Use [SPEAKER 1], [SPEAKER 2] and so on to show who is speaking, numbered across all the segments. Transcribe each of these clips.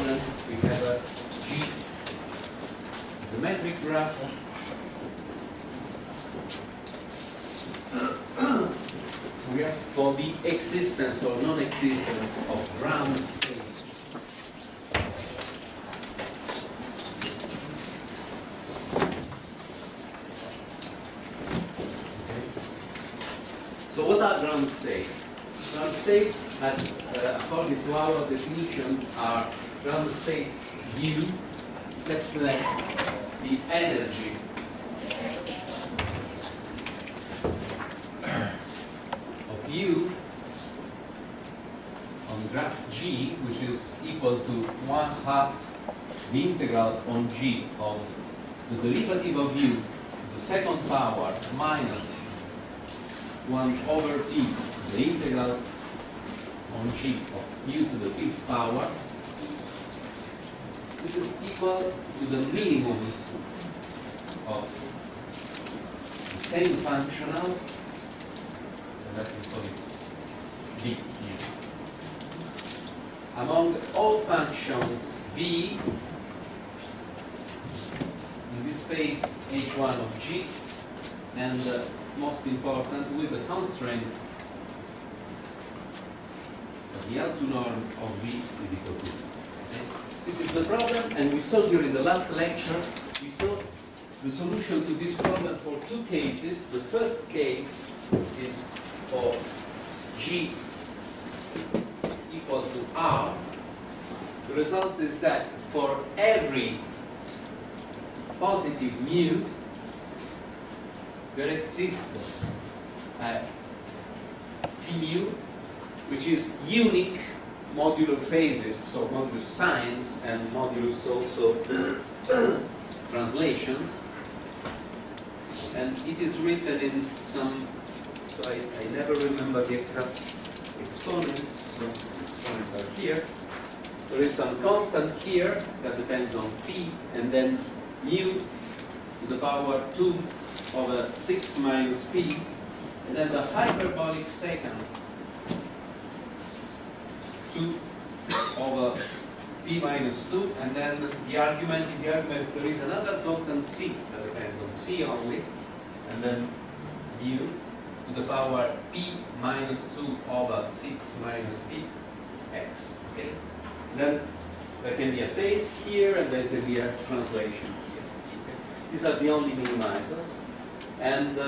[SPEAKER 1] problem, we have a G symmetric graph. We ask for the existence or non-existence of ground states. Okay. So what are ground states? Ground states, according to our definition, are ground states U such that the energy of U on graph G, which is equal to 1/2 the integral on G of the derivative of U to the second power minus 1/t, the integral on G of U to the 5th power. This is equal to the minimum of the same functional, and let me call it V here. Among all functions V in this space H1 of G, and most important with the constraint that the L2 norm of V is equal to. Okay? This is the problem, and we saw during the last lecture, we saw the solution to this problem for two cases. The first case is for G equal to R. The result is that for every positive mu, there exists a phi mu, which is unique modular phases, so modulus sign and modulus also translations. And it is written in some, so I never remember the exact exponents, so exponents are here. There is some constant here that depends on p, and then mu to the power 2 over 6 minus p, and then the hyperbolic second 2 over p minus 2, and then the argument, in the argument there is another constant c that depends on c only, and then mu to the power p minus 2 over 6 minus p x. Okay? Then there can be a phase here, and there can be a translation here. Okay? These are the only minimizers. And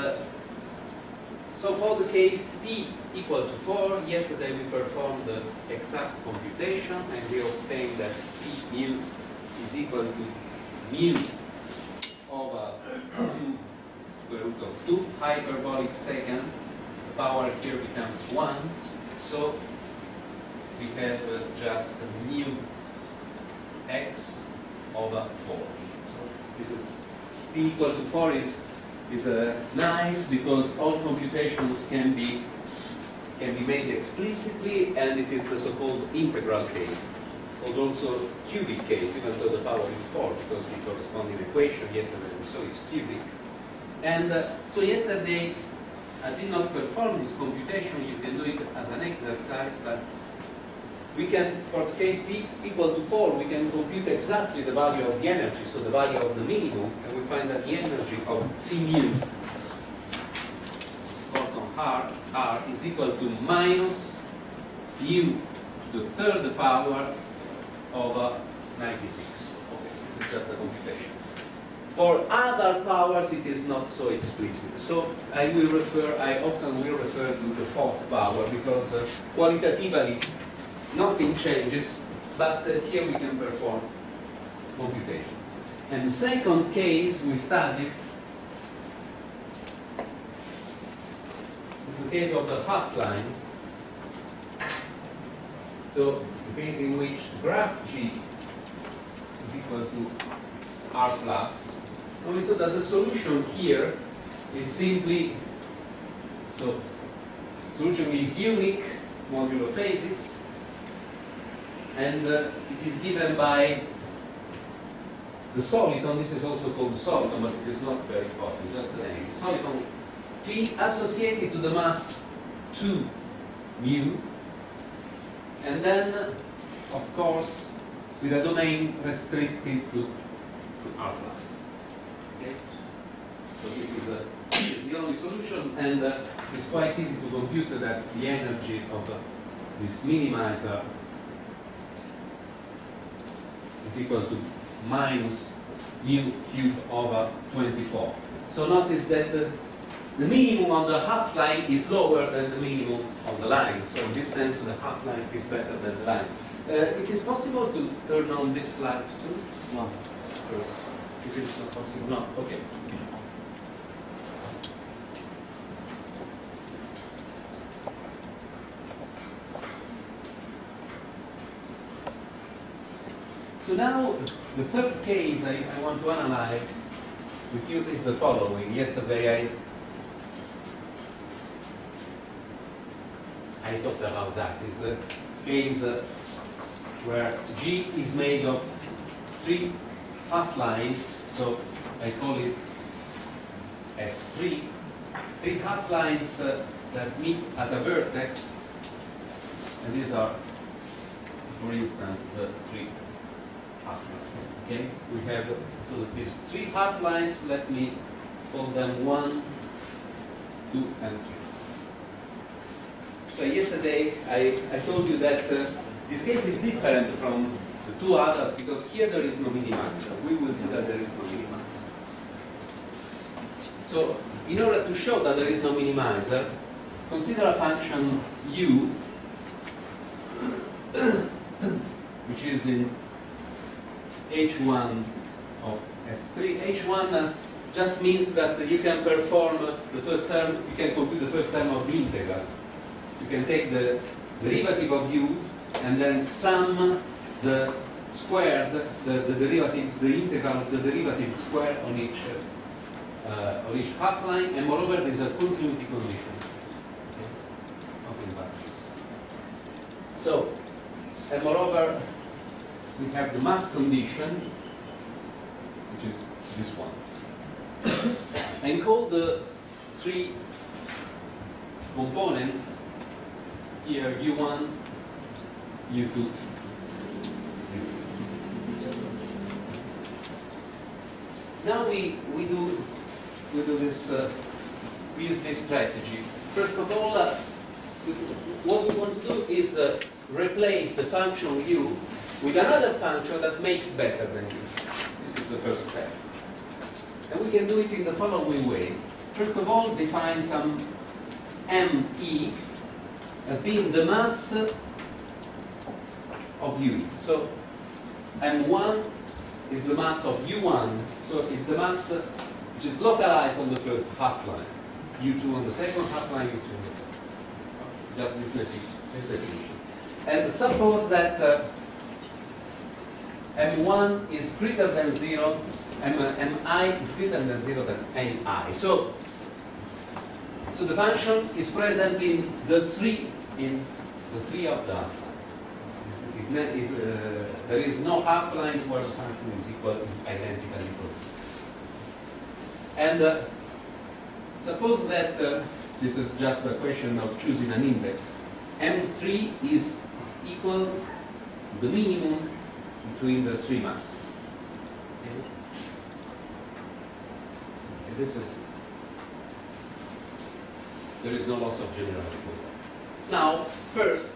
[SPEAKER 1] so for the case p equal to 4, yesterday we performed the exact computation, and we obtained that p mu is equal to mu over 2 square root of 2 hyperbolic second. The power here becomes 1, so we have just mu x over 4. So this is p equal to 4 is nice because all computations can be made explicitly, and it is the so-called integral case, or also cubic case, even though the power is 4, because the corresponding equation yesterday we saw is cubic. And so yesterday I did not perform this computation. You can do it as an exercise, but we can, for the case p equal to 4, we can compute exactly the value of the energy, so the value of the minimum, and we find that the energy of phi mu, boson R is equal to minus mu to the 3rd power over 96. Okay, this is just a computation. For other powers, it is not so explicit. So I often will refer to the 4th power, because qualitatively nothing changes, but here we can perform computations. And the second case we studied is the case of the half line. So the case in which graph G is equal to R plus. And we saw that the solution here is simply, so solution is unique modulo phases, and it is given by the soliton. This is also called soliton, but it is not very important, just the name. Soliton phi associated to the mass 2 mu, and then, of course, with a domain restricted to R plus. Okay? So this is the only solution, and it's quite easy to compute that the energy of this minimizer is equal to minus mu cubed over 24. So notice that the minimum on the half-line is lower than the minimum on the line. So in this sense, the half-line is better than the line. It is possible to turn on this light too? No. If it's not possible, no. Okay. So now, the third case I want to analyze with you is the following. Yesterday I talked about that. Is the case where G is made of 3 half-lines, so I call it as 3 half-lines that meet at a vertex, and these are, for instance, the 3 half-lines. Okay, we have so these 3 half-lines. Let me call them 1, 2, and 3. So yesterday I told you that this case is different from the 2 others because here there is no minimizer. We will see that there is no minimizer. So in order to show that there is no minimizer, consider a function u which is in h1 of S3. h1 just means that you can perform the first term, you can compute the first term of the integral. You can take the derivative of u and then sum the squared, the derivative, the integral of the derivative squared on each half-line, and moreover there is a continuity condition, okay, of invariance. So, and moreover we have the mass condition, which is this one, and call the 3 components here u1, u2, now we use this strategy. First of all, what we want to do is replace the function u with another function that makes better than u. This is the first step. And we can do it in the following way. First of all, define some me as being the mass of u. So m1 is the mass of u1, so it's the mass which is localized on the first half-line, u2 on the second half-line, u3 on the second. Just this definition. And suppose that m1 is greater than 0, mi is greater than 0 than mi. So the function is present in the 3 of the half-lines. There is no half-lines where the function is identically equal. And suppose that this is just a question of choosing an index. M3 is equal to the minimum between the 3 masses. Okay? And this is, there is no loss of generality. Now, first,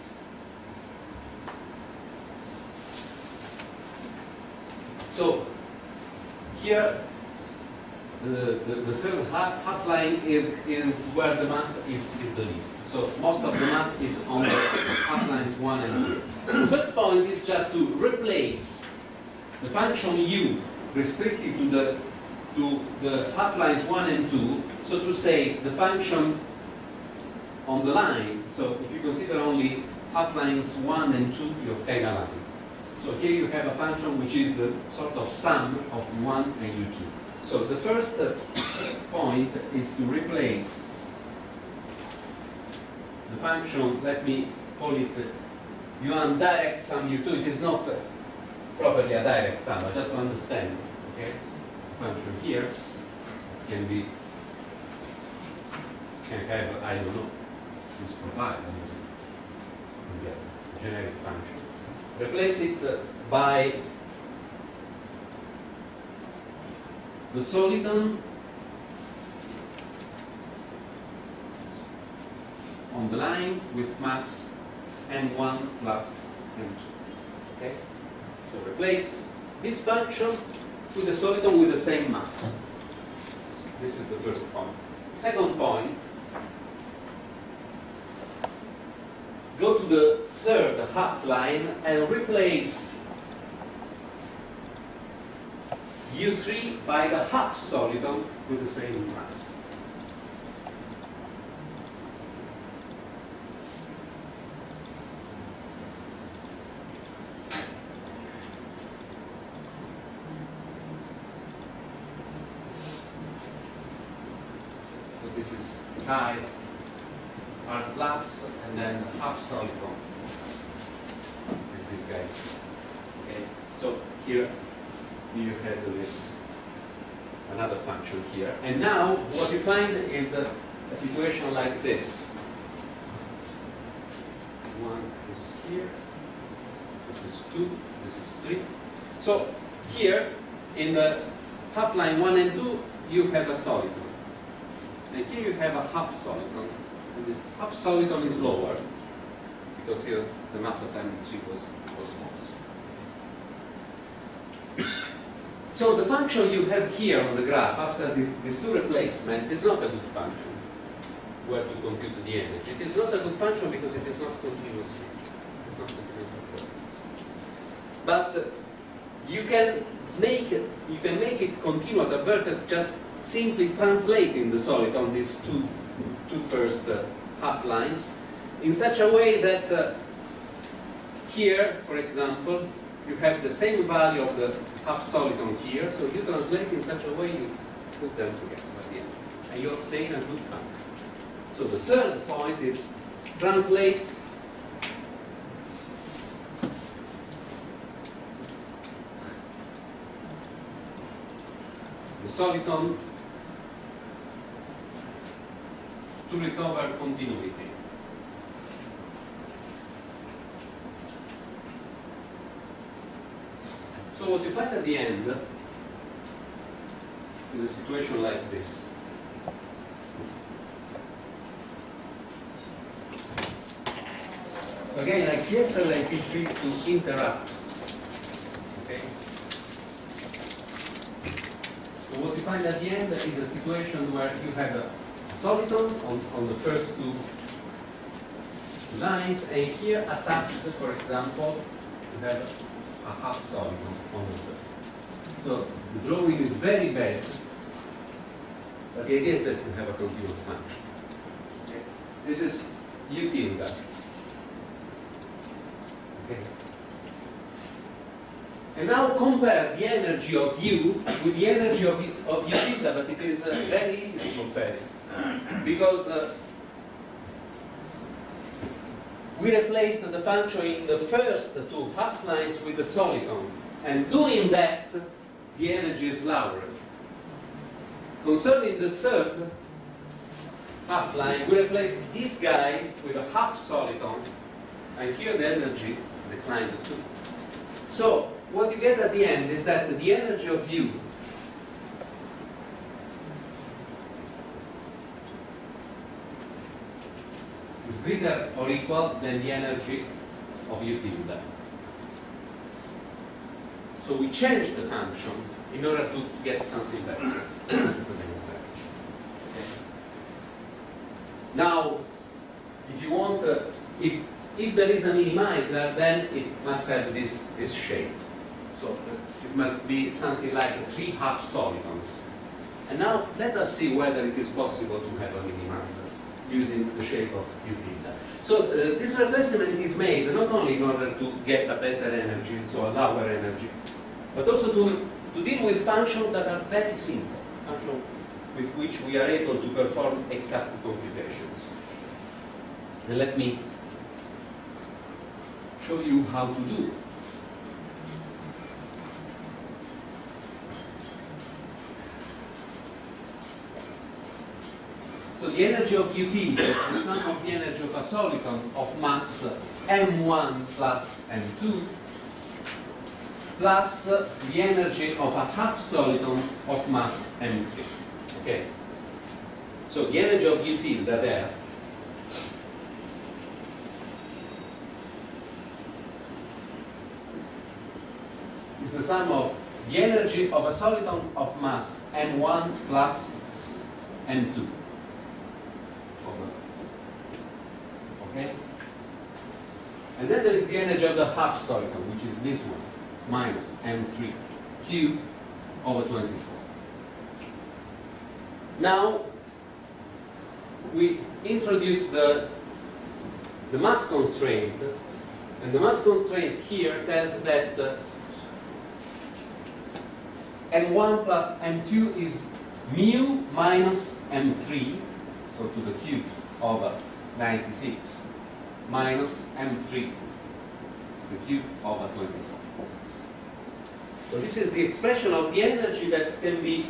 [SPEAKER 1] so here the third half-line is where the mass is the least. So most of the mass is on the half-lines 1 and 2. The first point is just to replace the function u restricted to the half-lines 1 and 2, so to say the function on the line. So if you consider only half-lines 1 and 2, you obtain a line. So here you have a function which is the sort of sum of 1 and u2. So the first point is to replace the function, let me call it u1 direct sum u2. It is not properly a direct sum, but just to understand. Okay? The function here can have, I don't know, this profile, generic function. replace it by the soliton on the line with mass m1 plus m2. Okay? So replace this function with the soliton with the same mass. This is the first point. Second point, go to the third half line and replace U3 by the half soliton with the same mass. This is chi R plus and then half soliton is this guy. Okay, so here you have this another function here, and now what you find is a situation like this. One is here, this is 2, this is 3. So here in the half line 1 and 2 you have a soliton. And here you have a half soliton, and this half soliton is lower because here the mass of M3 was small. So the function you have here on the graph after these two replacements is not a good function where to compute the energy. It is not a good function because it is not continuous. It's not continuous. But you can make it continuous at vertex just simply translating the soliton, these two first half lines, in such a way that here, for example, you have the same value of the half soliton here, so you translate in such a way you put them together at the end, and you obtain a good function. So the third point is translate the soliton to recover continuity. So what you find at the end is a situation like this. So again, like yesterday, feel free to interrupt. Okay? So what you find at the end is a situation where you have a soliton on the first two lines, and here attached, for example, you have a half soliton on the third. So the drawing is very bad, but the idea is that you have a continuous function. Okay. This is U tilde. Okay. And now compare the energy of U with the energy of U tilde, but it is very easy to compare it. Because we replaced the function in the first two half lines with the soliton, and doing that, the energy is lower. Concerning the third half line, we replaced this guy with a half soliton, and here the energy declined too. So what you get at the end is that the energy of U is greater or equal than the energy of U tilde. So we change the function in order to get something better. This is the main strategy. Okay. Now, if you want, if there is a minimizer, then it must have this shape. So it must be something like 3 half solitons. And now let us see whether it is possible to have a minimizer using the shape of U tilde. So this replacement is made not only in order to get a better energy, so a lower energy, but also to deal with functions that are very simple, functions with which we are able to perform exact computations. And let me show you how to do it. So the energy of U tilde is the sum of the energy of a soliton of mass m1 plus m2 plus the energy of a half soliton of mass m3. Okay. So the energy of U tilde there is the sum of the energy of a soliton of mass m1 plus m2. Okay? And then there is the energy of the half soliton, which is this one, minus m3 cubed over 24. Now, we introduce the mass constraint, and the mass constraint here tells that m1 plus m2 is mu minus m3, so to the cube over 96, minus m3 to the cube over 24. So this is the expression of the energy that can be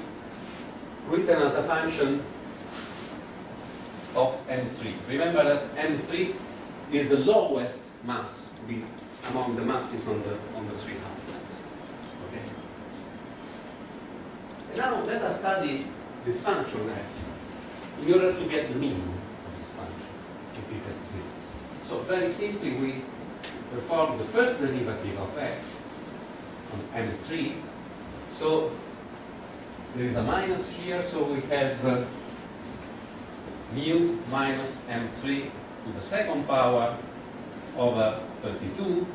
[SPEAKER 1] written as a function of m3. Remember that m3 is the lowest mass among the masses on the three half-planes. Okay. And now let us study this function f in order to get the mean of this function, if it exists. So very simply, we perform the first derivative of f on m3. So there is a minus here, so we have mu minus m3 to the second power over 32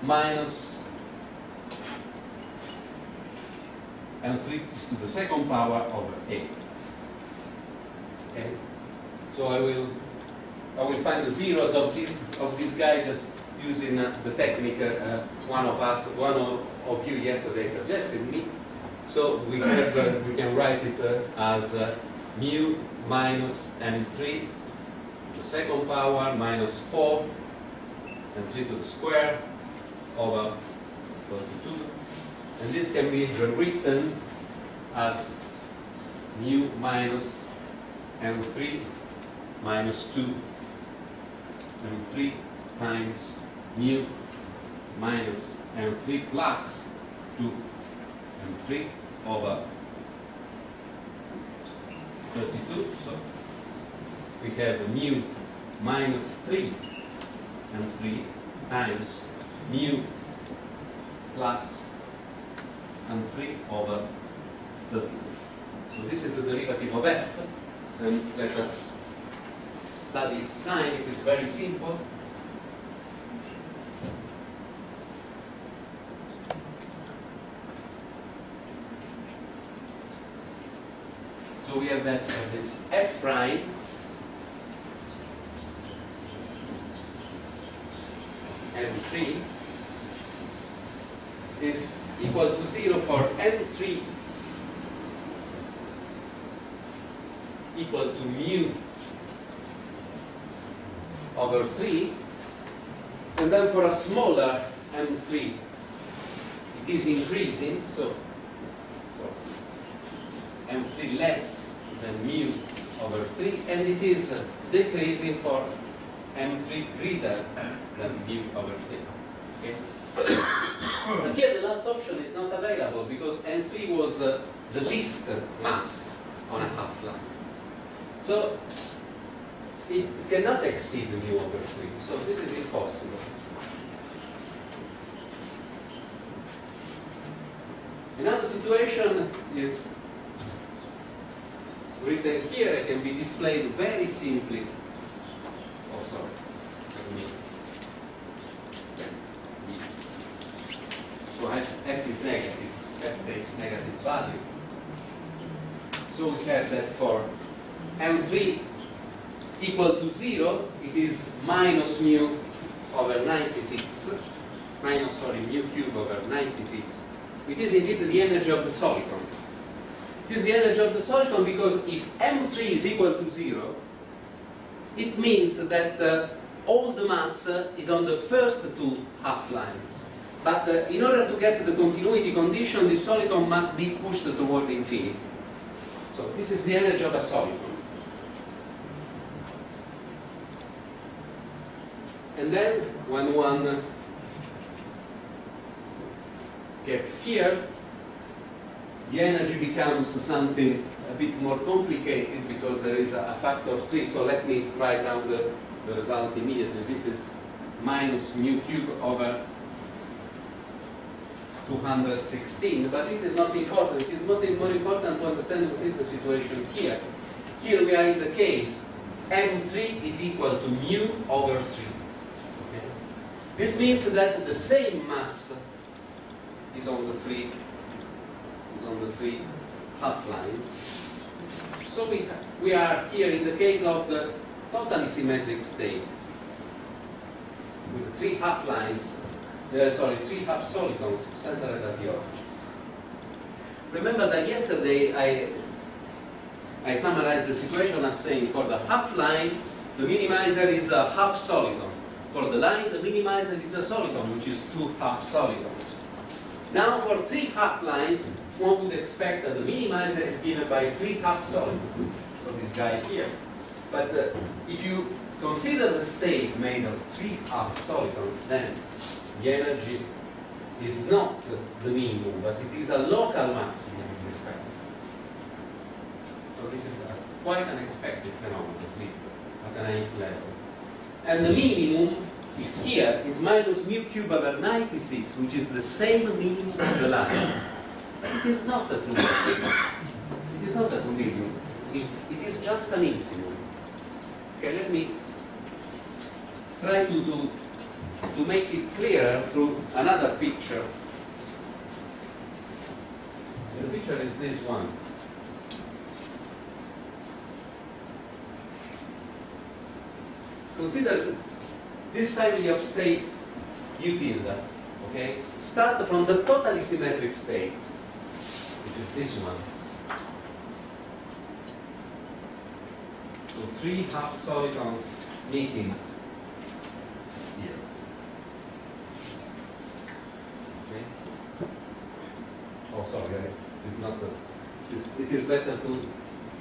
[SPEAKER 1] minus m3 to the second power over 8. Okay? So I will find the zeros of this guy just using the technique one of you yesterday suggested me. So we can write it as mu minus m3 to the second power minus 4 m3 to the square over 32. And this can be rewritten as mu minus m3 minus 2 m3 times mu minus m3 plus 2 m3 over 32. So we have mu minus 3 m3 times mu plus m3 over 32. So this is the derivative of f, and let us study its sign. It is very simple. So we have that this f prime m3 is equal to 0 for m3 equal to mu over 3, and then for a smaller m3 it is increasing, so m3 less than mu over 3, and it is decreasing for m3 greater than mu over 3. Okay? But here the last option is not available because m3 was the least mass on a half-line. So it cannot exceed mu over 3. So this is impossible. Another situation is written here. It can be displayed very simply. Oh, sorry. So f is negative. F takes negative value. So we have that for m3 equal to 0, it is minus mu over 96, mu cube over 96. It is indeed the energy of the soliton. It is the energy of the soliton because if m3 is equal to 0, it means that all the mass is on the first two half-lines. But in order to get the continuity condition, the soliton must be pushed toward infinity. So this is the energy of a soliton. And then when one gets here, the energy becomes something a bit more complicated because there is a factor of 3. So let me write down the result immediately. This is minus mu cube over 216. But this is not important. It is not more important to understand what is the situation here. Here we are in the case m3 is equal to mu over 3. Okay? This means that the same mass is on the three half lines. So we are here in the case of the totally symmetric state with 3 half lines, 3 half solitons centered at the origin. Remember that yesterday I summarized the situation as saying for the half line, the minimizer is a half soliton. For the line, the minimizer is a soliton, which is 2 half solitons. Now for 3 half lines, one would expect that the minimizer is given by 3 half solitons, so this guy here. But if you consider the state made of 3 half solitons, then the energy is not the minimum, but it is a local maximum in this pattern. So this is quite an unexpected phenomenon, at least at an nth level. And the minimum is here, is minus mu cube over 96, which is the same minimum of the line. But it is not a true minimum. It is not a true minimum. It is just an infimum. Okay, let me try to make it clearer through another picture. The picture is this one. Consider this family of states U tilde, okay? Start from the totally symmetric state, which is this one. So 3 half solitons meeting here. Okay? Oh, sorry, it's not the. It is better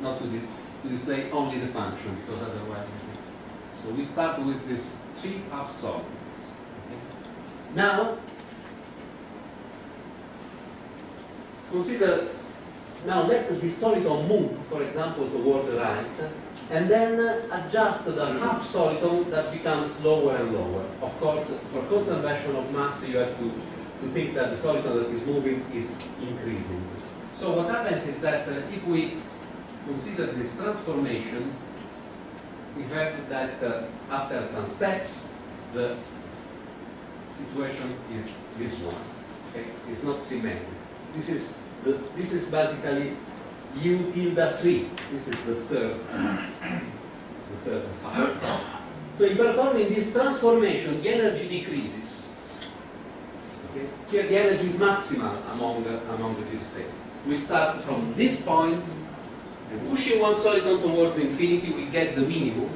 [SPEAKER 1] not to display only the function, because otherwise it is. So we start with this 3 half solitons. Okay? Now, consider, now let this soliton move, for example, toward the right, and then adjust the half soliton that becomes lower and lower. Of course, for conservation of mass, you have to think that the soliton that is moving is increasing. So what happens is that if we consider this transformation, we have that after some steps, the situation is this one. Okay? It's not symmetric. This is basically U tilde 3. This is the third half. So in performing this transformation, the energy decreases. Okay? Here the energy is maximal among these states. We start from this point, and pushing one soliton towards infinity, we get the minimum.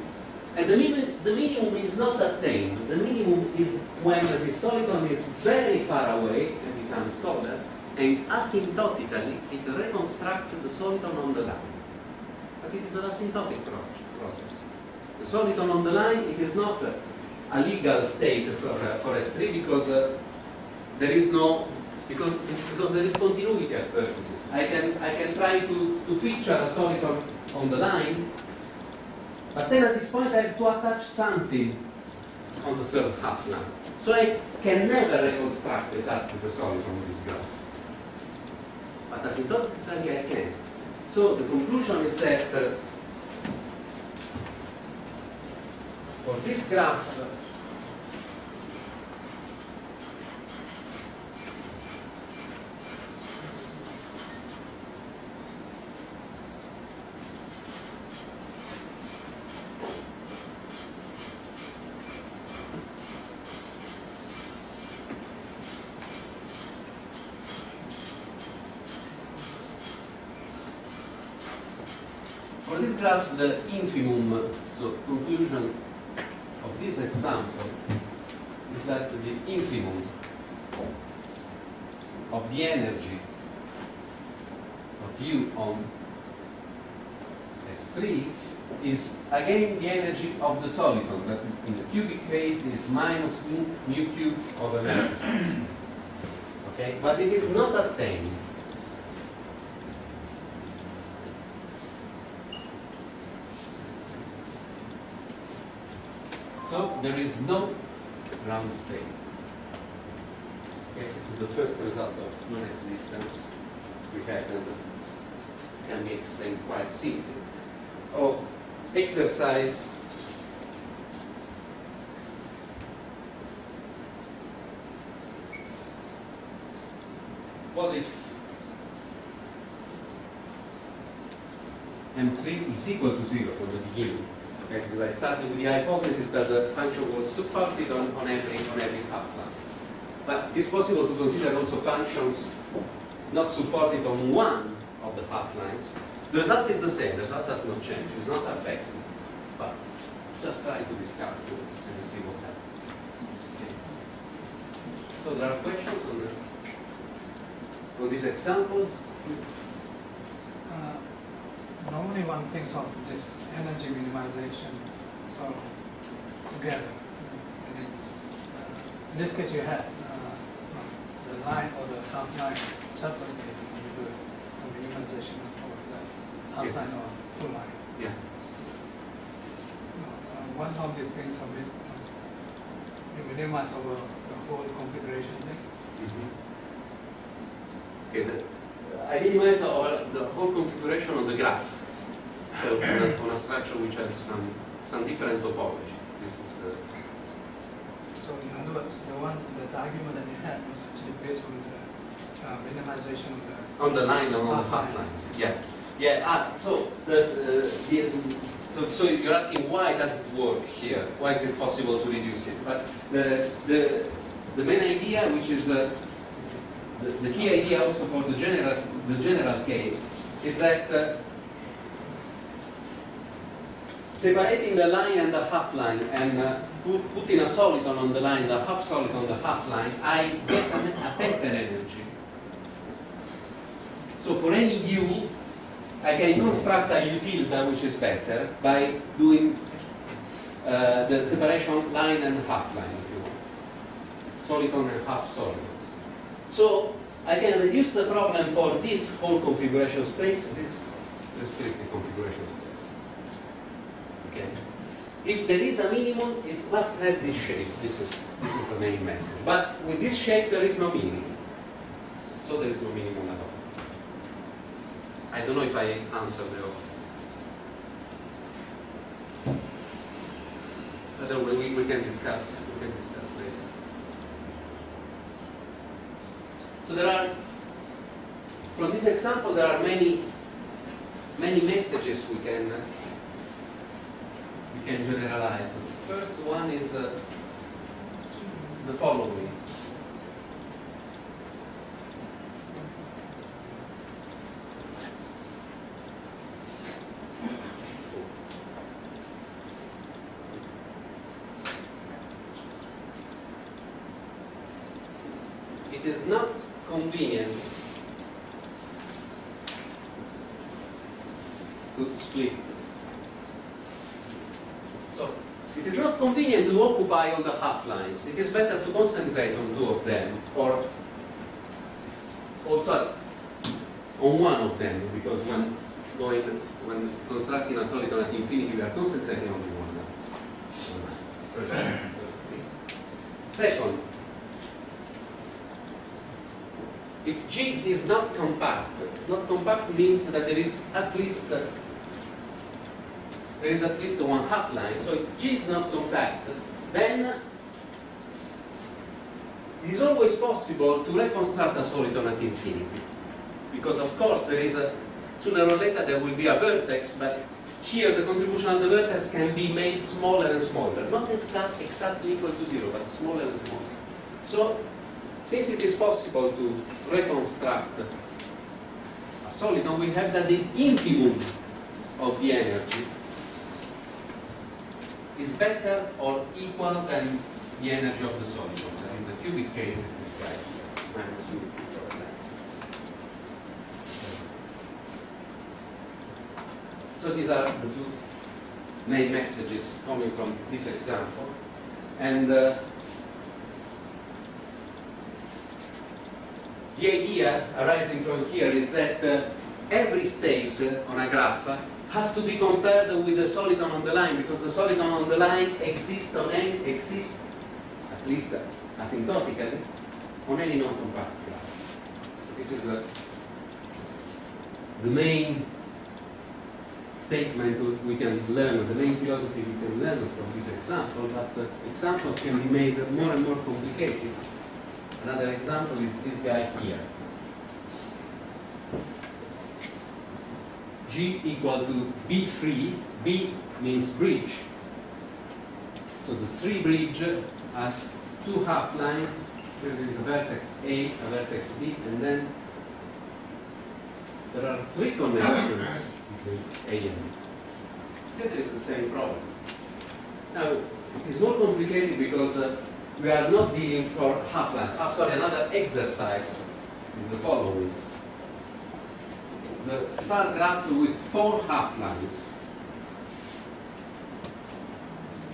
[SPEAKER 1] And the minimum is not attained. The minimum is when the soliton is very far away and becomes colder, and asymptotically it reconstructs the soliton on the line. But it is an asymptotic process. The soliton on the line, it is not a legal state for S3 because there is no, because there is continuity at purposes. I can try to picture a soliton on the line, but then at this point I have to attach something on the third half line. So I can never reconstruct exactly the soliton on this graph. But asymptotically I can. So the conclusion is that for this graph, the infimum, so conclusion of this example is that the infimum of the energy of U on S3 is again the energy of the soliton, that in the cubic case is minus mu cube over 96. Okay, but it is not attained. So there is no ground state. Okay, this is the first result of non-existence we had, and can be explained quite simply. Oh, exercise. What if M3 is equal to 0 from the beginning? Okay, because I started with the hypothesis that the function was supported on every half line. But it's possible to consider also functions not supported on one of the half lines. The result is the same, the result does not change, it's not affected. But just try to discuss it and see what happens. Okay. So there are questions on this example?
[SPEAKER 2] Normally one thinks of this energy minimization sort of together. In this case you have the line or the half line separated and you do a minimization for the half line or full line.
[SPEAKER 1] Yeah.
[SPEAKER 2] One of the things of it, you minimize over the whole configuration thing.
[SPEAKER 1] Okay, I minimize over the whole configuration of the graph. So on a structure which has some different topology. This is the.
[SPEAKER 2] So in other words, the argument that you had was actually based on the minimization of the
[SPEAKER 1] on the line on the half lines. Yeah, yeah. So you're asking why does it work here? Why is it possible to reduce it? But the main idea, which is the key idea also for the general case, is that separating the line and the half line and putting a soliton on the line, the half soliton on the half line, I get a better energy. So for any u, I can construct a u tilde which is better by doing the separation line and half line, if you want. Soliton and half solitons. So I can reduce the problem for this whole configuration space, this restricted configuration space. Okay. If there is a minimum, it must have this shape. This is the main message. But with this shape, there is no minimum. So there is no minimum at all. I don't know if I answered the we can discuss. We can discuss later. So there are, from this example, there are many messages we can generalize. The first one is the following. It is not convenient to split. So it is not convenient to occupy all the half lines. It is better to concentrate on two of them, or also on one of them, because when constructing a soliton at infinity, we are concentrating on one. First three. Second, if G is not compact means that there is at least one half line. So if G is not compact, then it is always possible to reconstruct a soliton at infinity. Because of course there is sooner or later there will be a vertex, but here the contribution of the vertex can be made smaller and smaller. Not exactly equal to zero, but smaller and smaller. So since it is possible to reconstruct a soliton, we have that the infimum of the energy is better or equal than the energy of the soliton. In the cubic case, it is described here, minus u for analysis. So these are the two main messages coming from this example. And the idea arising from here is that every state on a graph has to be compared with the soliton on the line, because the soliton on the line exists, at least asymptotically, on any non-compact graph. This is the main statement we can learn, the main philosophy we can learn from this example, but examples can be made more and more complicated. Another example is this guy here. G equal to B3, B means bridge. So the 3 bridge has 2 half lines. There is a vertex A, a vertex B, and then there are 3 connections between A and B. That is the same problem. Now, it is more complicated because we are not dealing for half lines. Another exercise is the following. The star graph with 4 half lines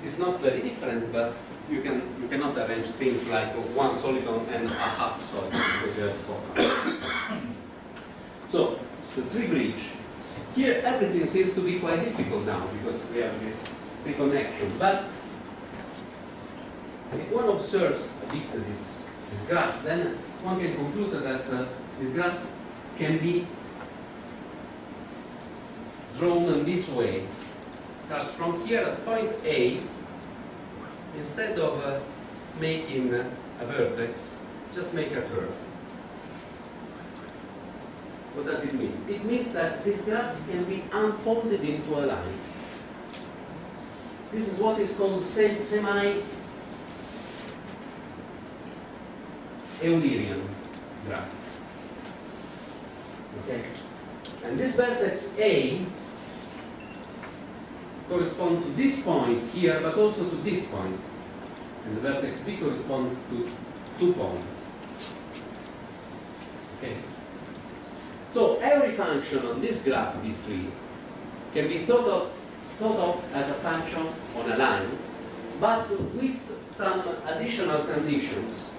[SPEAKER 1] is not very different, but you cannot arrange things like one soliton and a half soliton because you have 4 half lines. So the 3 bridge. Here everything seems to be quite difficult now because we have this 3 connection. But if one observes a bit this graph, then one can conclude that this graph can be drawn in this way. Start from here at point A, instead of making a vertex, just make a curve. What does it mean? It means that this graph can be unfolded into a line. This is what is called semi-Eulerian graph. Okay? And this vertex A corresponds to this point here, but also to this point. And the vertex B corresponds to 2 points. Okay? So every function on this graph B3 can be thought of as a function on a line, but with some additional conditions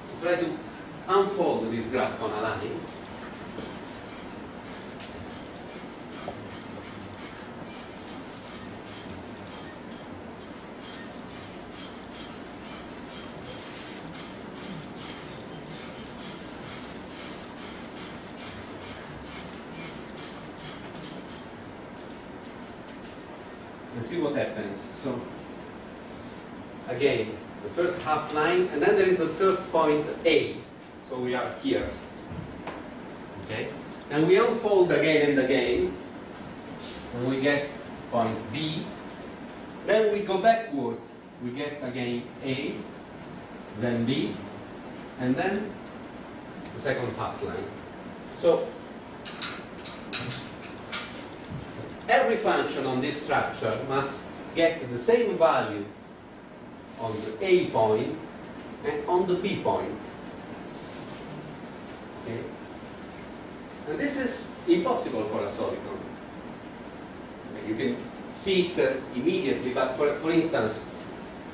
[SPEAKER 1] to try to unfold this graph on a line. And see what happens. So again, the first half line, and then there is the first point A. So we are here. Okay? And we unfold again and again, and we get point B. Then we go backwards. We get again A, then B, and then the second half line. So every function on this structure must get the same value on the A point and on the B points. Okay? And this is impossible for a soliton. You can see it immediately, but for instance,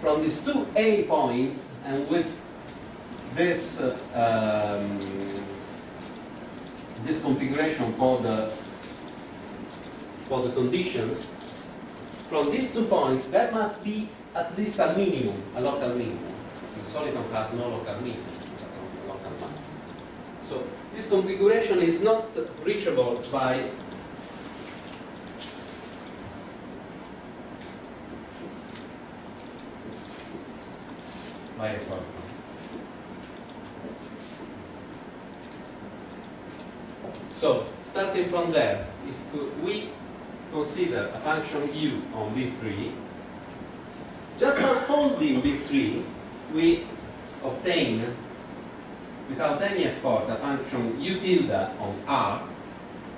[SPEAKER 1] from these 2 A points and with this this configuration for the conditions, from these 2 points, there must be at least a minimum, a local minimum. The soliton has no local minimum, it has only local max. So this configuration is not reachable by a soliton. So starting from there, if we consider a function u on B3, just unfolding B3, we obtain, without any effort, a function u tilde on R.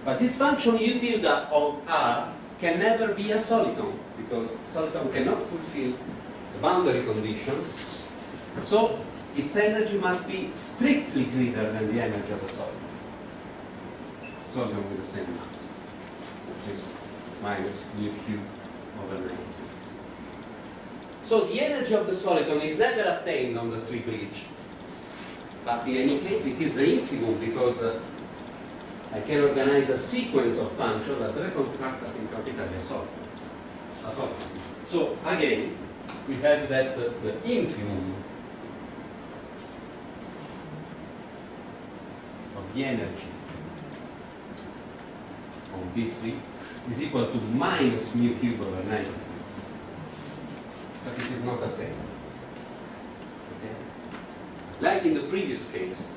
[SPEAKER 1] But this function u tilde on R can never be a soliton, because soliton cannot fulfill the boundary conditions. So its energy must be strictly greater than the energy of the soliton. Soliton with the same mass, which is minus mu cubed over 96. So the energy of the soliton is never attained on the 3 bridge. But in any case, it is the infimum because I can organize a sequence of functions that reconstruct asymptotically assorted. So again, we have that the infimum of the energy on B3 is equal to minus mu cube over 96. But it is not a thing. Okay? Like in the previous case,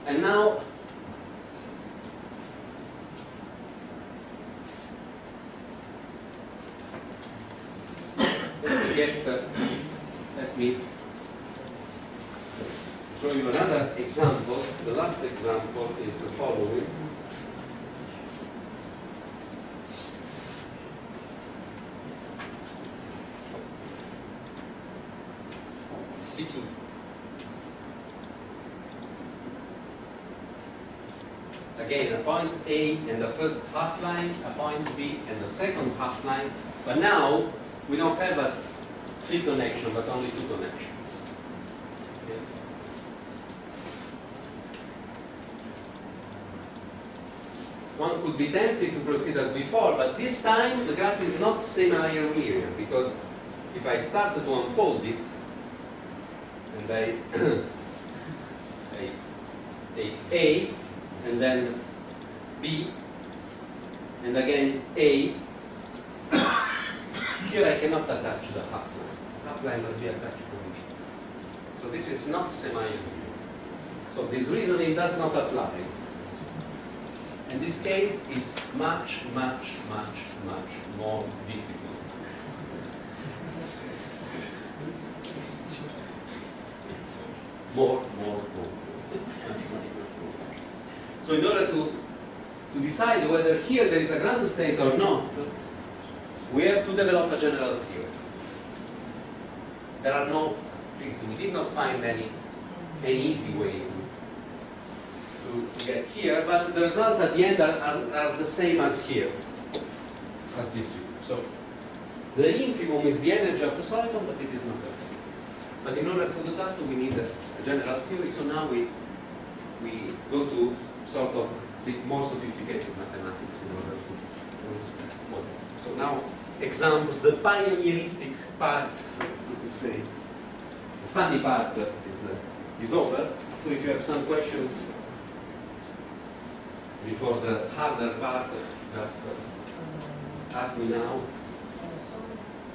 [SPEAKER 1] and now let me show you another example. The last example is the following. B2. Again, a point A and the first half line, a point B and the second half line. But now we don't have a 3 connection, but only 2 connections. Okay. One could be tempted to proceed as before, but this time the graph is not semi-linear, because if I start to unfold it, and I take A, and then B, and again A, here I cannot attach the half line. Half line must be attached to B. So this is not semi-linear. So this reasoning does not apply. And this case is much, much, much, much more difficult. More. So in order to decide whether here there is a ground state or not, we have to develop a general theory. There are no fixed. We did not find any easy way to get here, but the result at the end are the same as here, as this view. So the infimum is the energy of the soliton, but it is not everything. But in order to do that, we need a general theory. So now we go to sort of bit more sophisticated mathematics in order to understand what. So now examples, the pioneeristic part, so to say, the funny part is over. So if you have some questions before the harder part, just ask me now.
[SPEAKER 3] So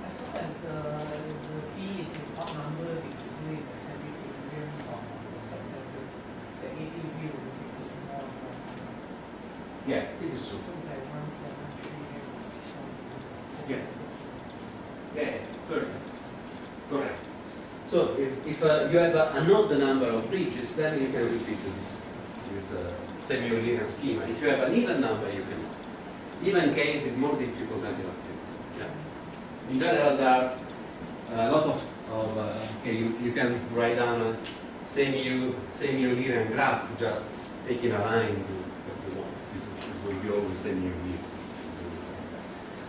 [SPEAKER 3] as long as the P is an odd number, we can do it the semi-equilibrium from the secondary, the AD view will be more and more.
[SPEAKER 1] Yeah, it is true.
[SPEAKER 3] So like 173
[SPEAKER 1] Yeah. Yeah, perfect. Correct. So if you have an odd number of bridges, then you can repeat this semi-linear schema. If you have an even number, you can. Even case is more difficult than the odd case. Yeah. In general, there are a lot of okay, you can write down a semi-linear graph, just taking a line if you want. This will be always semi-linear.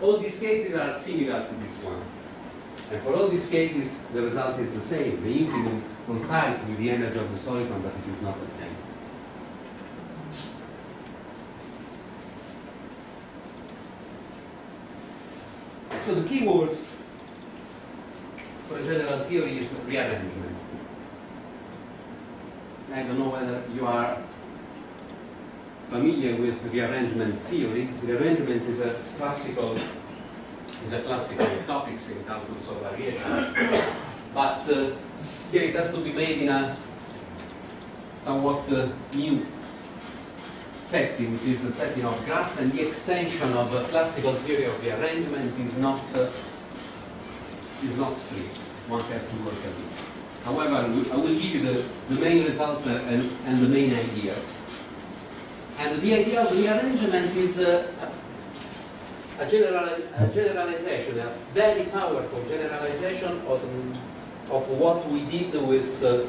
[SPEAKER 1] All these cases are similar to this one. And for all these cases, the result is the same. The infimum coincides with the energy of the soliton, but it is not a thing. So the key words for a general theory is rearrangement. I don't know whether you are familiar with rearrangement theory. Rearrangement is a classical topic in calculus of variation. But here it has to be made in a somewhat new setting, which is the setting of graph, and the extension of a classical theory of rearrangement is not free. One has to work at it. However, I will give you the main results and the main ideas. And the idea of rearrangement is a generalization, a very powerful generalization of what we did with the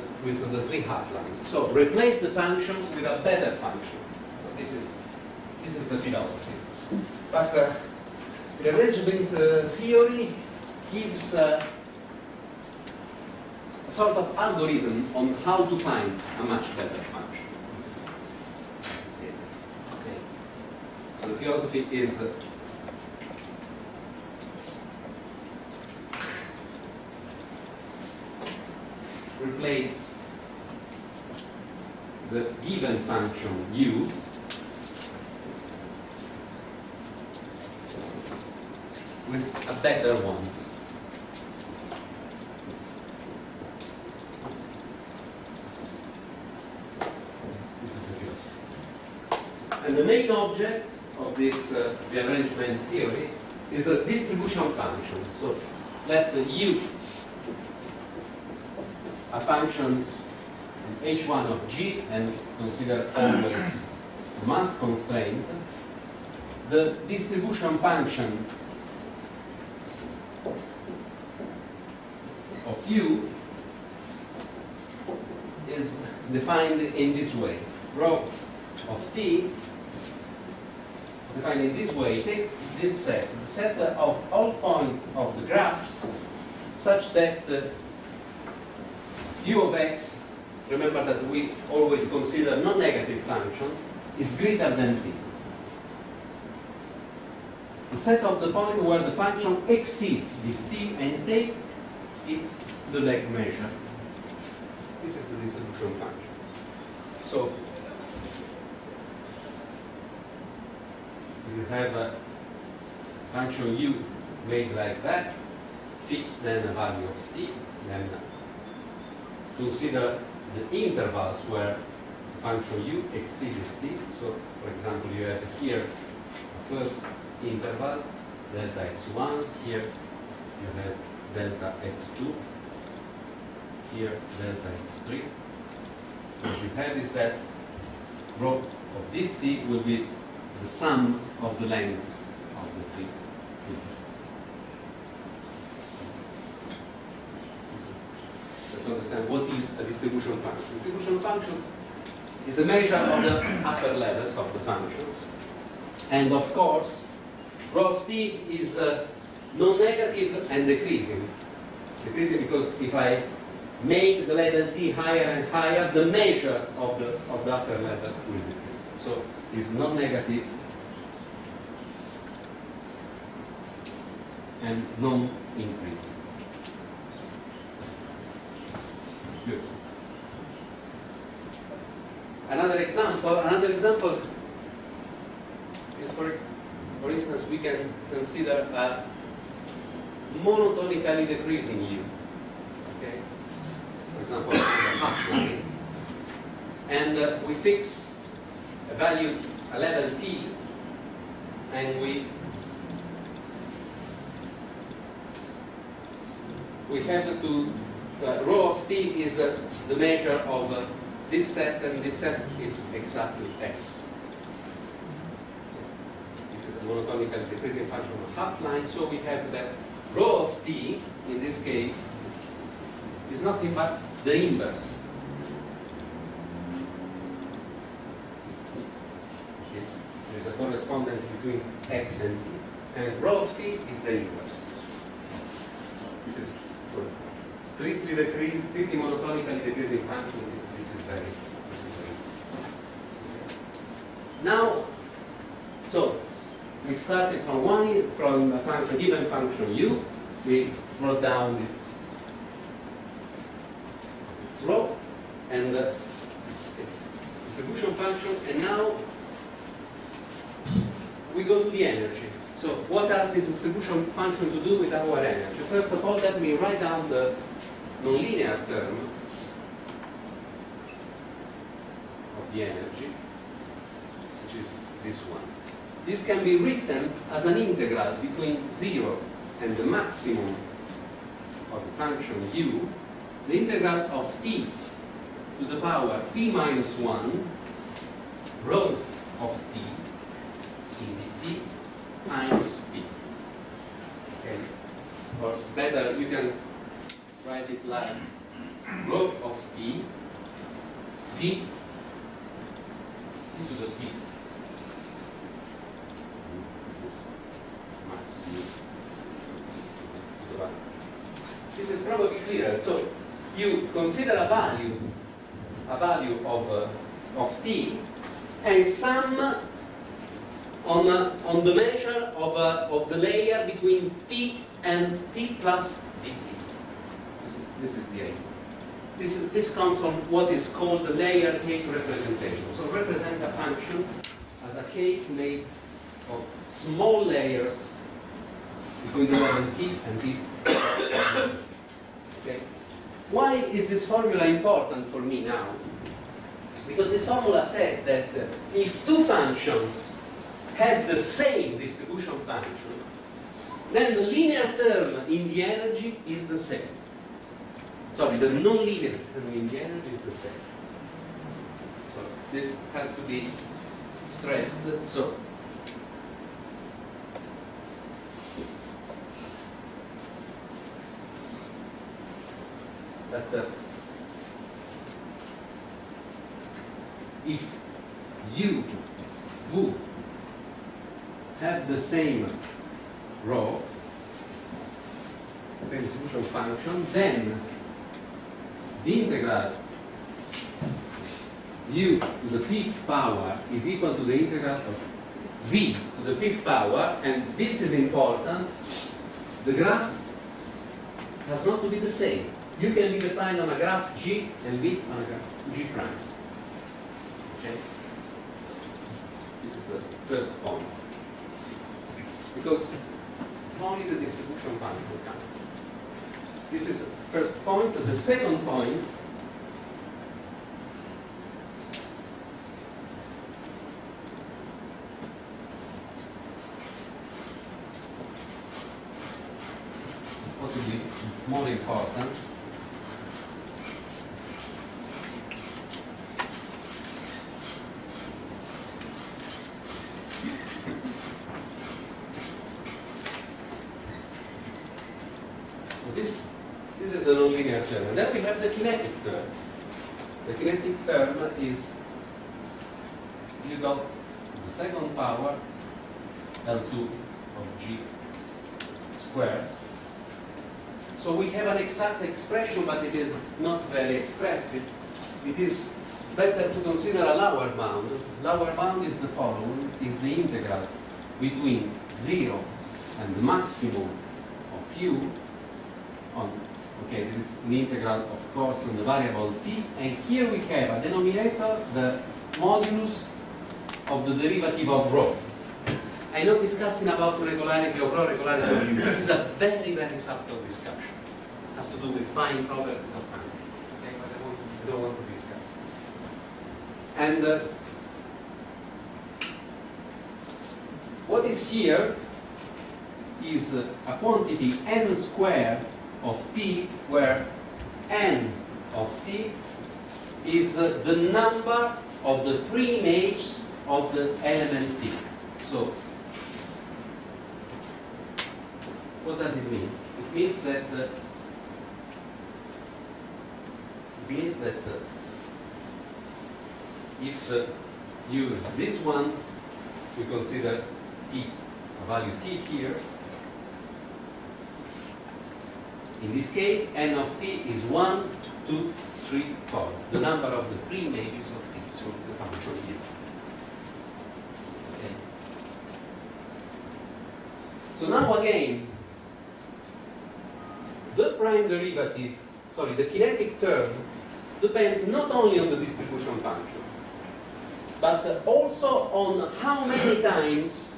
[SPEAKER 1] 3 half lines. So replace the function with a better function. So this is the philosophy. But rearrangement theory gives sort of algorithm on how to find a much better function. This is it. Okay. So the philosophy is replace the given function u with a better one. This is the philosophy. And the main object of this rearrangement theory is a distribution function. So let the u a function h1 of g, and consider always a mass constraint. The distribution function of u is defined in this way. Rho of t is defined in this way. Take this set, the set of all points of the graphs, such that u of x, remember that we always consider non-negative function, is greater than t. The set of the point where the function exceeds this t and take its the leg measure. This is the distribution function. So you have a function u made like that, fix then a value of t, then consider the intervals where function u exceeds t. So, for example, you have here a first interval, delta x1, here you have delta x2, here delta x3. What you have is that rho of this t will be the sum of the length of the three intervals. Just to understand what is a distribution function. Distribution function is the measure of the upper levels of the functions. And of course, rho of t is non-negative and decreasing. Decreasing because if I make the level t higher and higher, the measure of the upper level will decrease. So it's non-negative and non-increasing. Good. Another example is for instance, we can consider a monotonically decreasing u. Okay? For example, the half line. And we fix a value, a level t, and we have to, rho of t is the measure of this set, and this set is exactly x. This is a monotonically decreasing function of a half line, so we have that rho of t, in this case, is nothing but the inverse. Okay. There is a correspondence between x and t, and rho of t is the inverse. This is for strictly monotonically decreasing function. This is very easy. Now, so we started from a function, given function u. We wrote down its rho and its distribution function, and now we go to the energy. So what does this distribution function to do with our energy? First of all, let me write down the nonlinear term of the energy, which is this one. This can be written as an integral between 0 and the maximum of the function u, the integral of t to the power t minus 1 rho of t in dt times p. Okay? Or better, you can write it like rho of t to the pth. This is max u to the value. This is probably clear. So you consider a value of t, and sum on the measure of the layer between t and t plus dt. This is the idea. This comes from what is called the layer cake representation. So represent a function as a cake made of small layers between the level t and t. Okay. Why is this formula important for me now? Because this formula says that if two functions have the same distribution function, then the linear term in the energy is the same. Sorry, the non-linear term in the energy is the same. So this has to be stressed. So that if u, v have the same rho, same distribution function, then the integral u to the fifth power is equal to the integral of v to the fifth power, and this is important. The graph has not to be the same. U can be defined on a graph G and V on a graph G prime. Okay? This is the first point. Because only the distribution function counts. This is the first point. The second point is possibly more important. This is the nonlinear term. And then we have the kinetic term. The kinetic term is you got the second power L2 of G squared. So we have an exact expression, but it is not very expressive. It is better to consider a lower bound. Lower bound is the following, is the integral between 0 and the maximum of u on, okay, this is an integral, of course, on the variable t, and here we have a denominator, the modulus of the derivative of rho. I'm not discussing about regularity of rho, regularity of u. This is a very, very subtle discussion. It has to do with fine properties of function. Okay, but I don't want to discuss this. And what is here is a quantity n squared of t, where n of t is the number of the pre-images of the element t. So, what does it mean? It means that if use this one, we consider t, a value t here. In this case, n of t is 1, 2, 3, 4, the number of the pre-images of t, so the function here. Okay. So now again, the prime derivative, sorry, the kinetic term depends not only on the distribution function, but also on how many times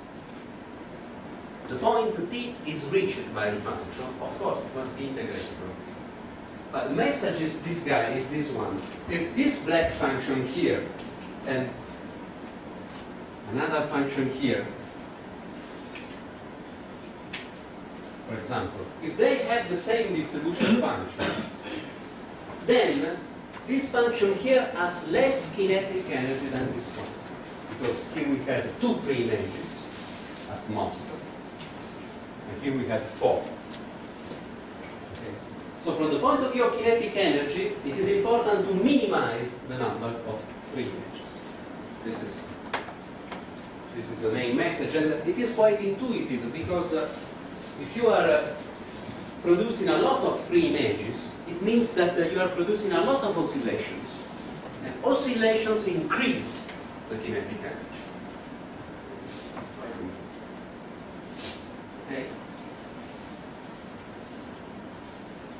[SPEAKER 1] the point t is reached by the function. Of course, it must be integrated. But the message is this guy, is this one. If this black function here and another function here, for example, if they have the same distribution function, then this function here has less kinetic energy than this one. Because here we have 2 pre-images at most. And here we have 4. Okay. So from the point of view of kinetic energy, it is important to minimize the number of pre-images. This is the main message, and it is quite intuitive, because if you are producing a lot of free images, it means that you are producing a lot of oscillations. And oscillations increase the kinetic energy. Okay.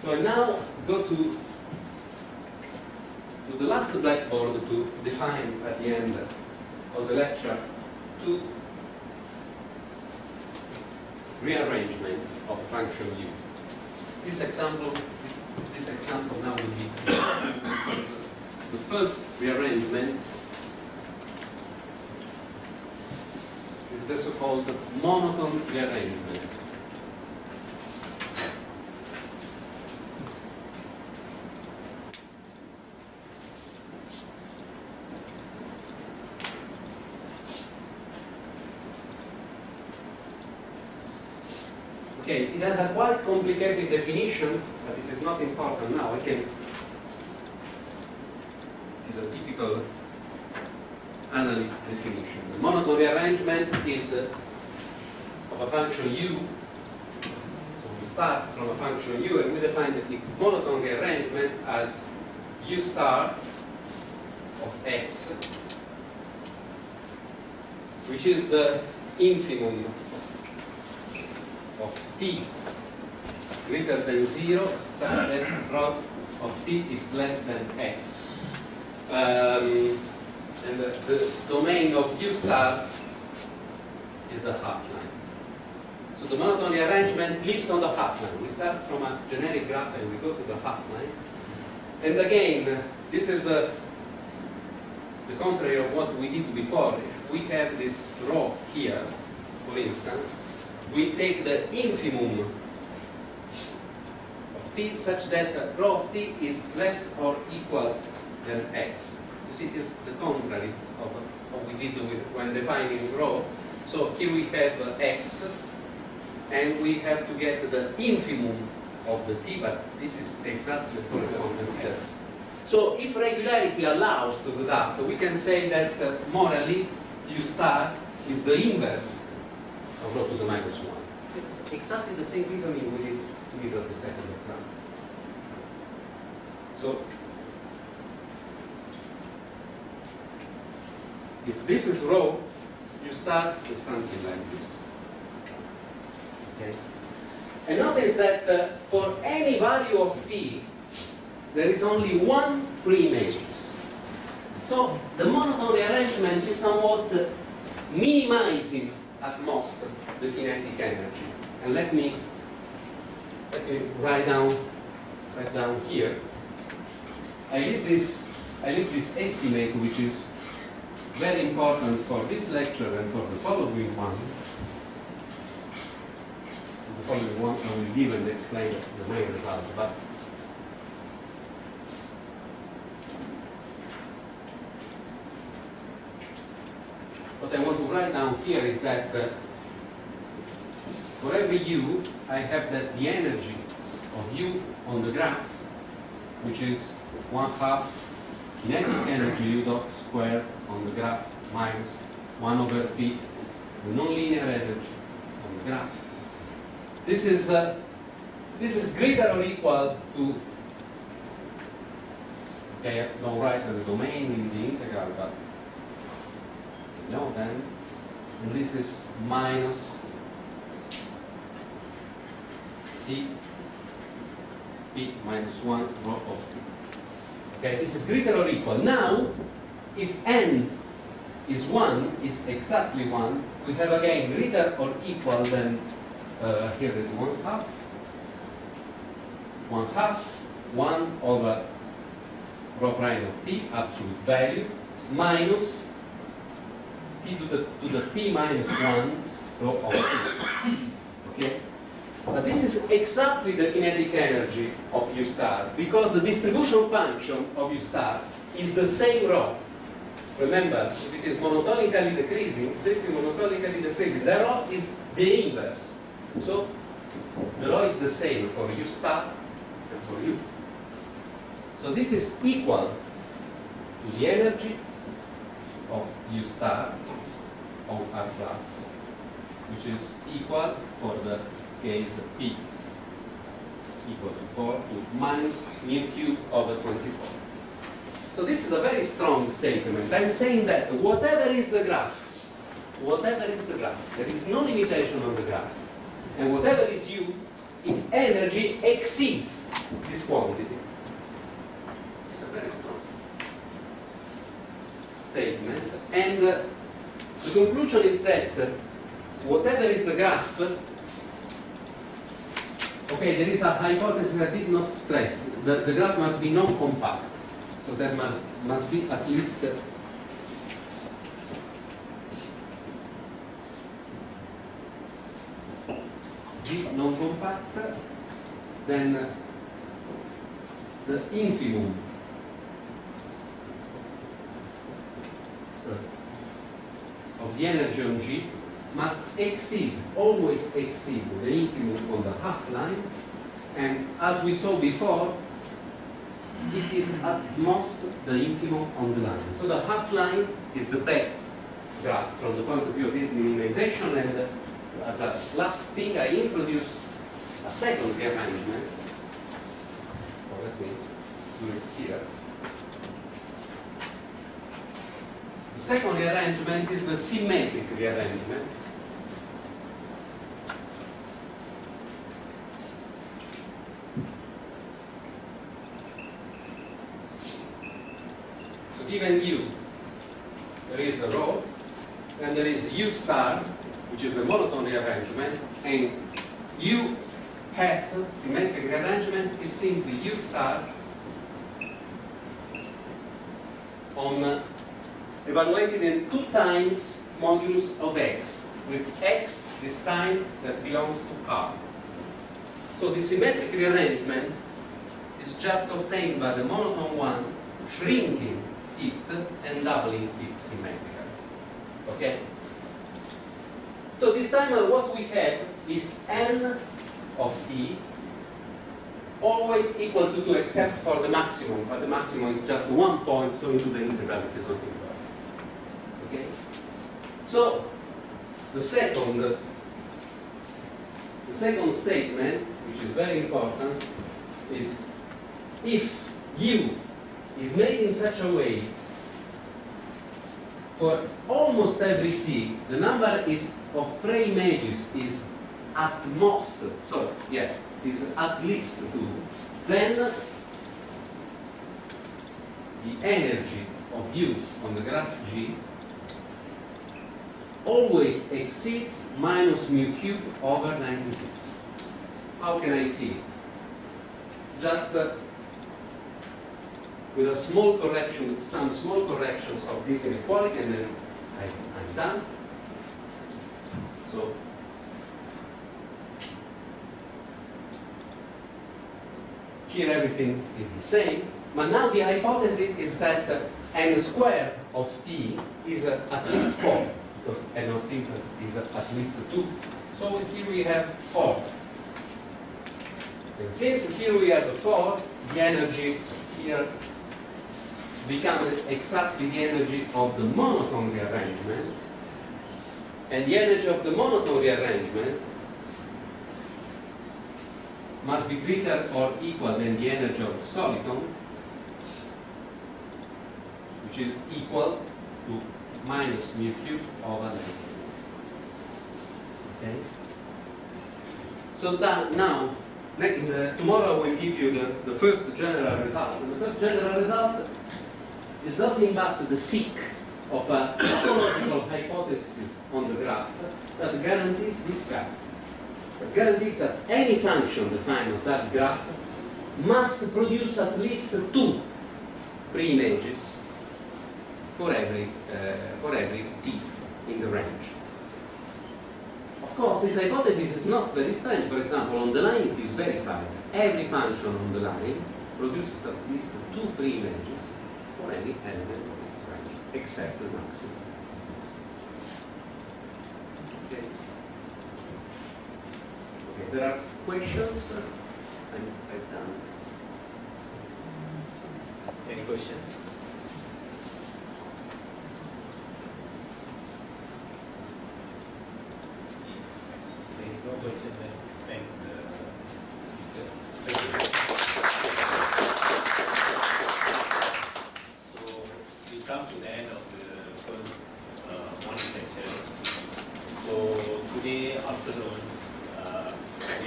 [SPEAKER 1] So I now go to the last blackboard to define at the end of the lecture two rearrangements of function u. This example now will be the first rearrangement is the so-called monotone rearrangement. Okay, it has a quite complicated definition, but it is not important now. It is a typical analyst definition. The monotone rearrangement is of a function u. So we start from a function u and we define that its monotone rearrangement as u star of x, which is the infimum of t greater than 0, such that rho of t is less than x. And the domain of u star is the half-line. So the monotone rearrangement lives on the half-line. We start from a generic graph and we go to the half-line. And again, this is the contrary of what we did before. If we have this rho here, for instance, we take the infimum of t such that rho of t is less or equal than x. You see, it is the contrary of what we did when defining rho. So here we have x, and we have to get the infimum of the t, but this is exactly the corresponding to x. So if regularity allows to do that, we can say that morally u star is the inverse of rho to the minus 1. It's exactly the same reasoning we did with the second example. So if this is rho, you start with something like this. Okay? And notice that for any value of t, there is only one pre-images. So the monotone rearrangement is somewhat minimizing at most the kinetic energy. And let me write down here. I leave this estimate, which is very important for this lecture and for the following one. The following one I will give and explain the main results. But what I want to write down here is that for every u, I have that the energy of u on the graph, which is 1/2 kinetic energy u dot squared on the graph minus 1 over p, the nonlinear energy on the graph. This is greater or equal to, okay, I don't write the domain in the integral, but you know then, and this is minus t p minus 1 rho of t. Okay, this is greater or equal. Now, if n is 1, is exactly 1, we have again greater or equal than, here is 1/2, 1 over rho prime of t, absolute value, minus t to the p minus 1 rho of t. Okay? But this is exactly the kinetic energy of u star, because the distribution function of u star is the same rho. Remember, if it is monotonically decreasing, strictly monotonically decreasing, the rho is the inverse. So the rho is the same for u star and for u. So this is equal to the energy of u star on R plus, which is equal for the case p equal to 4 to minus mu cube over 24. So this is a very strong statement. I'm saying that whatever is the graph, there is no limitation on the graph, and whatever is u, its energy exceeds this quantity. It's a very strong statement, and the conclusion is that whatever is the graph, okay, there is a hypothesis I did not stress. The graph must be non-compact, so there must be at least G non-compact, then the infimum of the energy on G must exceed, always exceed the infimum on the half line, and as we saw before, it is at most the infimum on the line. So the half line is the best graph from the point of view of this minimization, and as a last thing I introduce a second rearrangement. So let me do it here. The second rearrangement is the symmetric rearrangement. So given u, there is a rho, and there is u star, which is the monotone rearrangement, and u hat, symmetric rearrangement, is simply u star on evaluated in 2 times modulus of x, with x this time that belongs to r. So the symmetric rearrangement is just obtained by the monotone one, shrinking it and doubling it symmetrically. Okay? So this time what we have is n of t always equal to 2 except for the maximum, but the maximum is just 1 point, so into the integral it is not involved. Okay? So the second statement, which is very important, is if u is made in such a way for almost every t, the number is of preimages is at most, so yeah, is at least 2, then the energy of u on the graph G always exceeds minus mu cube over 96. How can I see it? Just with a small correction, with some small corrections of this inequality, and then I'm done. So here everything is the same, but now the hypothesis is that n squared of t is at least 4, because n of t is at least 2. So here we have 4. And since here we have 4, the energy here becomes exactly the energy of the monotone rearrangement, and the energy of the monotone rearrangement must be greater or equal than the energy of the soliton, which is equal to minus mu cube over 96. Okay? So that now, tomorrow I will give you the first general result. And the first general result is nothing but the seek of a topological hypothesis on the graph that guarantees this fact. It guarantees that any function defined on that graph must produce at least 2 preimages for every t in the range. Of course, this hypothesis is not very strange. For example, on the line it is verified. Every function on the line produces at least 2 preimages for any element of its range, except the maximum. Okay. Okay. There are questions. I've done.
[SPEAKER 4] Any questions? If there is no question, let's thank the speaker.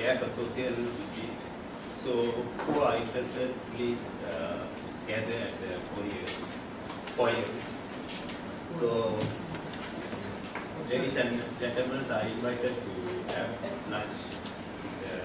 [SPEAKER 4] have a social visit. So who are interested, please gather at the foyer. So ladies and gentlemen are invited to have lunch with the